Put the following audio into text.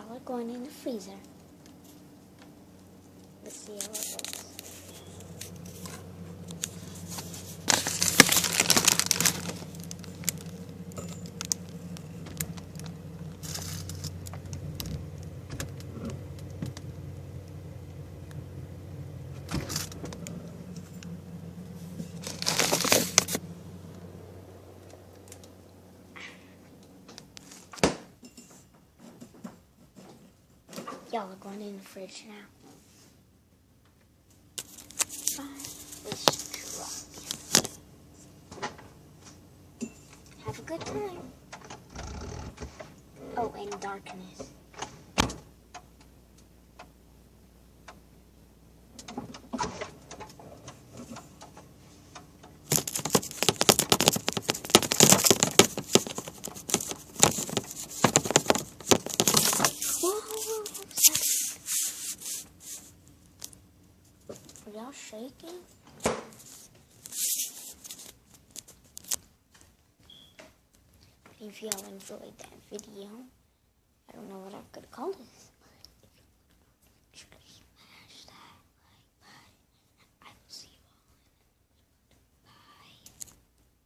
Y'all are going in the freezer. Let's see how it looks. Y'all are going in the fridge now. Have a good time. Oh, and darkness. Are y'all shaking? If y'all enjoyed that video, I don't know what I could call this.